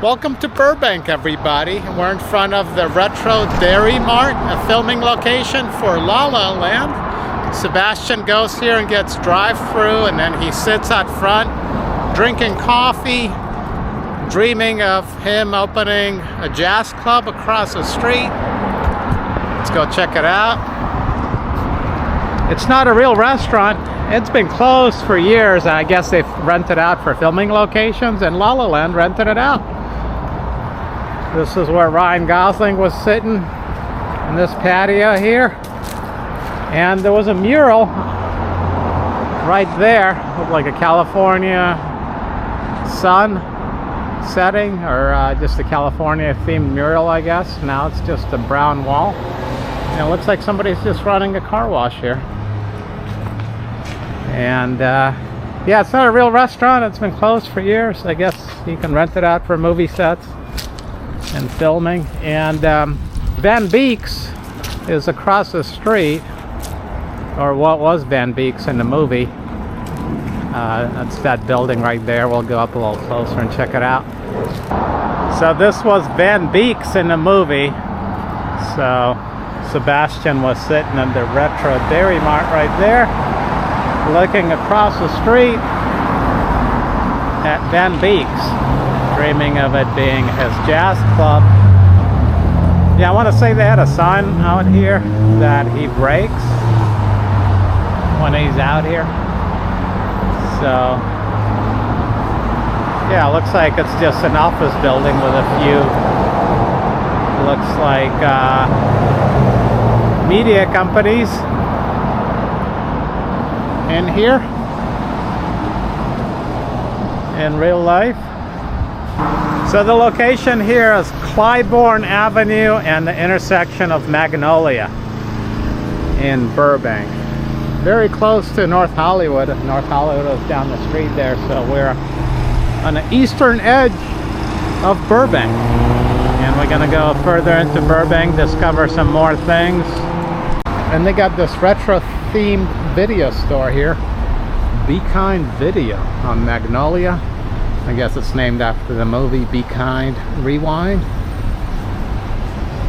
Welcome to Burbank, everybody. We're in front of the Retro Dairy Mart, a filming location for La La Land. Sebastian goes here and gets drive-through, and then he sits out front drinking coffee, dreaming of him opening a jazz club across the street. Let's go check it out. It's not a real restaurant. It's been closed for years. I guess they've rented out for filming locations, and La La Land rented it out. This is where Ryan Gosling was sitting in this patio here. And there was a mural right there, looked like a California sun setting, or just a California themed mural, I guess. Now it's just a brown wall. And it looks like somebody's just running a car wash here. And yeah, it's not a real restaurant. It's been closed for years. I guess you can rent it out for movie sets and filming. And Van Beek's is across the street, or what was Van Beek's in the movie. That's that building right there. We'll go up a little closer and check it out. So this was Van Beek's in the movie. So Sebastian was sitting in the Retro Dairy Mart right there, looking across the street at Van Beek's, dreaming of it being his jazz club. Yeah, I want to say they had a sign out here that he breaks when he's out here. So yeah, it looks like it's just an office building with a few, looks like media companies in here in real life. So the location here is Clybourne Avenue and the intersection of Magnolia in Burbank. Very close to North Hollywood. North Hollywood is down the street there, so we're on the eastern edge of Burbank. And we're gonna go further into Burbank, discover some more things. And they got this retro themed video store here, Be Kind Video on Magnolia. I guess it's named after the movie Be Kind Rewind.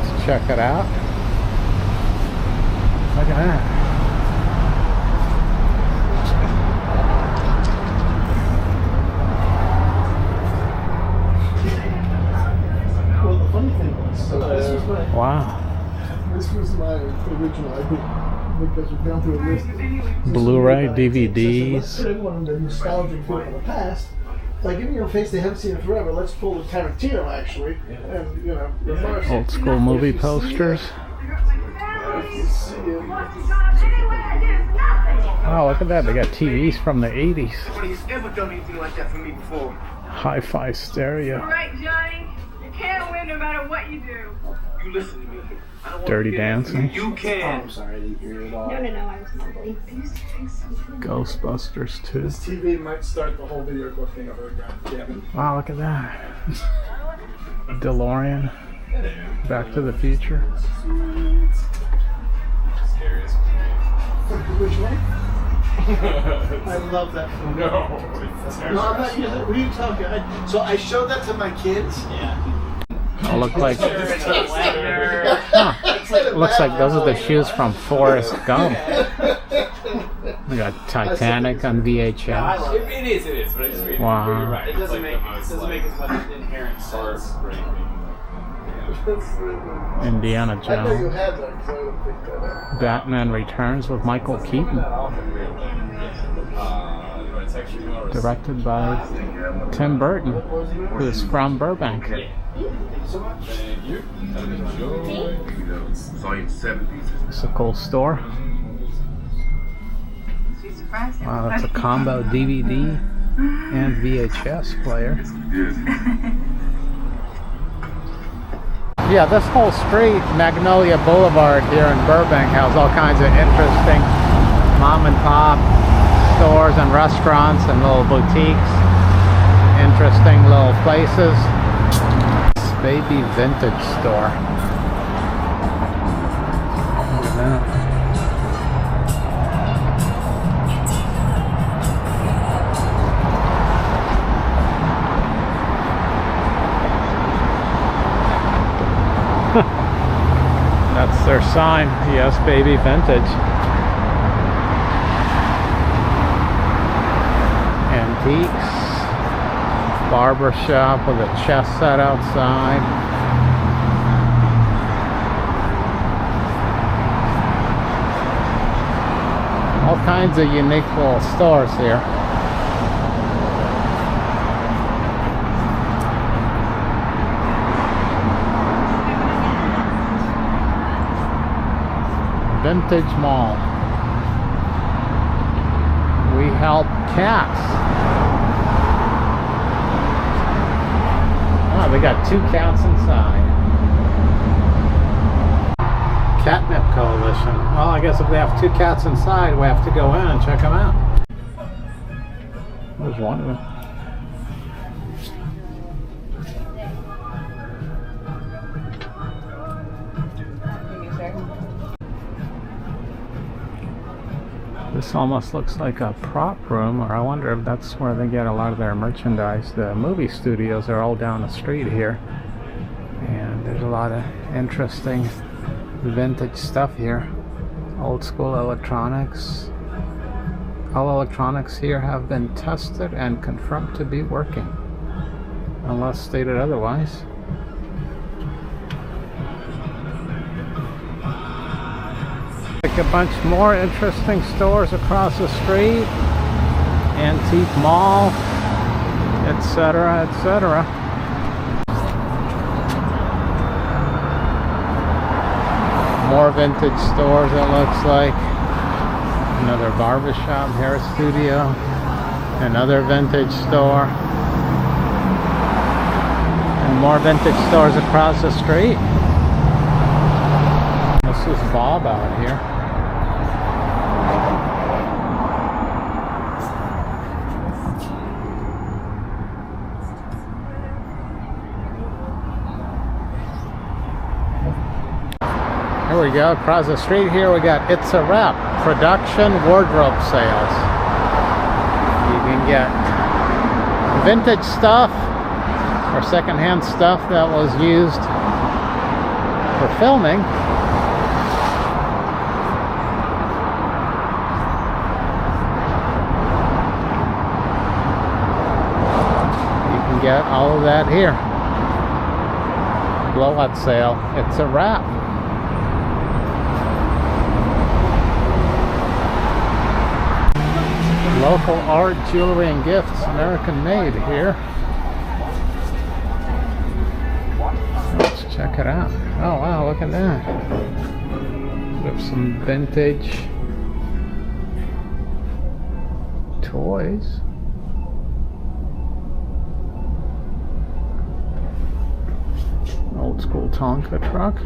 Let's check it out. Look at that. Well, the funny thing was, this was my... Wow. This was my original. Because we've gone through a list. Blu-ray, DVDs. Everyone in the nostalgic feel from the past. Like, in your face, they haven't seen it forever. Let's pull the Tarantino, actually, and, you know, reverse. Old school movie posters. Oh, look at that. They got TVs from the 80's. Nobody's ever done anything like that for me before. Hi-fi stereo. All right, Johnny. You can't win no matter what you do. You listen to me. I don't want Dirty to get Dancing. You can. I'm sorry, I didn't hear it all. No, I was mumbling. Ghostbusters 2. This TV might start the whole video clip thing over again. Wow, look at that. DeLorean. Back to the Future. Which one? I love that film. No, I'm not using it. What are you talking? So I showed that to my kids. Yeah. Oh, look like. Huh. Looks like those are the shoes from Forrest Gump. We got Titanic on VHS. It is, but it's really, Wow. you're right. It doesn't make as much inherent sense. Indiana I know you Jones. had that because I would pick that up. Batman Returns with Michael Keaton. Directed by Tim Burton, who's from Burbank. Thank you. It's a cool store. Wow, that's a combo DVD and VHS player. Yeah, this whole street, Magnolia Boulevard here in Burbank, has all kinds of interesting mom and pop stores and restaurants and little boutiques. Interesting little places. Baby vintage store. Look at that. That's their sign. Yes, baby, vintage. Antiques. Barber shop with a chess set outside. All kinds of unique little stores here. Vintage Mall. We help cats. Oh, they got 2 cats inside. Catnip Coalition. Well, I guess if they have 2 cats inside, we have to go in and check them out. There's one of them. This almost looks like a prop room, or I wonder if that's where they get a lot of their merchandise. The movie studios are all down the street here, and there's a lot of interesting vintage stuff here. Old school electronics. All electronics here have been tested and confirmed to be working, unless stated otherwise. A bunch more interesting stores across the street, antique mall, etc., etc. More vintage stores, it looks like. Another barber shop, hair studio, another vintage store, and more vintage stores across the street. This is Bob out here. Here we go, across the street here we got It's a Wrap production wardrobe sales. You can get vintage stuff or secondhand stuff that was used for filming. You can get all of that here. Blowout sale. It's a Wrap. Local art, jewelry, and gifts, American made here. Let's check it out. Oh wow, look at that. We have some vintage toys. Old school Tonka truck.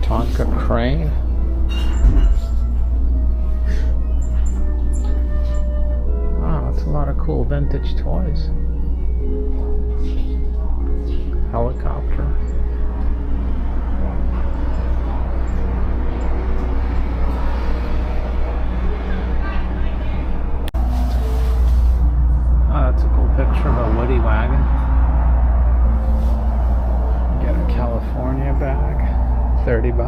Tonka crane. Wow, that's a lot of cool vintage toys. Helicopter. Oh, that's a cool picture of a Woody wagon. Get a California bag. $30.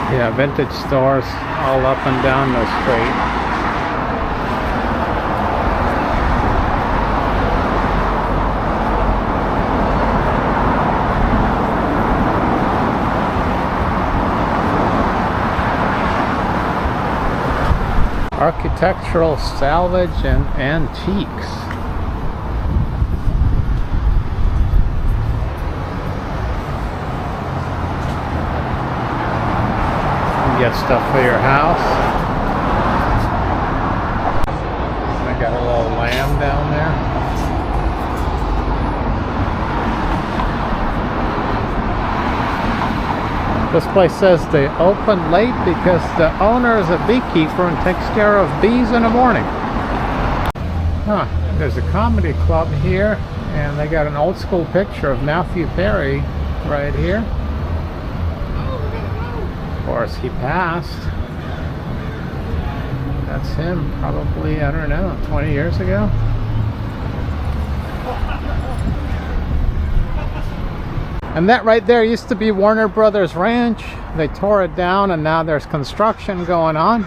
Yeah, vintage stores all up and down the street. Architectural salvage and antiques. You get stuff for your house. lamb down there. This place says they open late because the owner is a beekeeper and takes care of bees in the morning. Huh, there's a comedy club here, and they got an old school picture of Matthew Perry right here. Of course, he passed. That's him, probably, I don't know, 20 years ago. And that right there used to be Warner Brothers Ranch. They tore it down and now there's construction going on.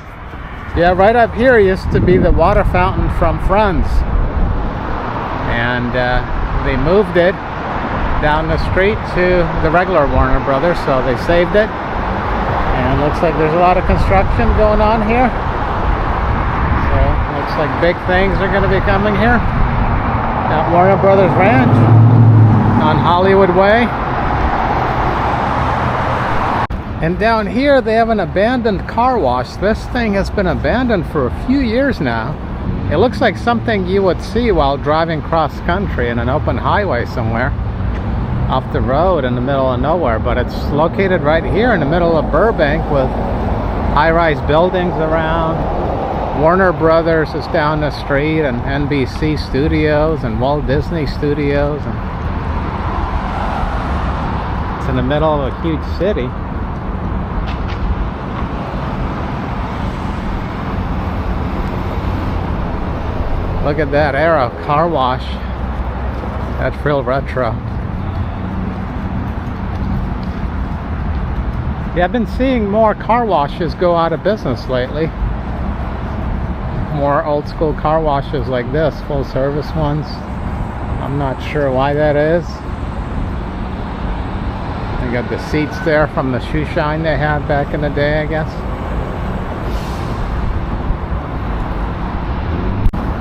Yeah, right up here used to be the water fountain from Friends. And they moved it down the street to the regular Warner Brothers, so they saved it. And it looks like there's a lot of construction going on here. So looks like big things are going to be coming here at Warner Brothers Ranch on Hollywood Way. And down here they have an abandoned car wash. This thing has been abandoned for a few years now. It looks like something you would see while driving cross country in an open highway somewhere off the road in the middle of nowhere, but it's located right here in the middle of Burbank with high-rise buildings around. Warner Brothers is down the street, and NBC Studios and Walt Disney Studios, and it's in the middle of a huge city. Look at that Arrow car wash. That's real retro. Yeah, I've been seeing more car washes go out of business lately. More old school car washes like this, full service ones. I'm not sure why that is. They got the seats there from the shoe shine they had back in the day, I guess.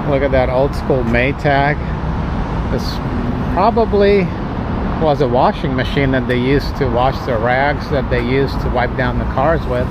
Look at that old school Maytag. This probably was a washing machine that they used to wash the rags that they used to wipe down the cars with.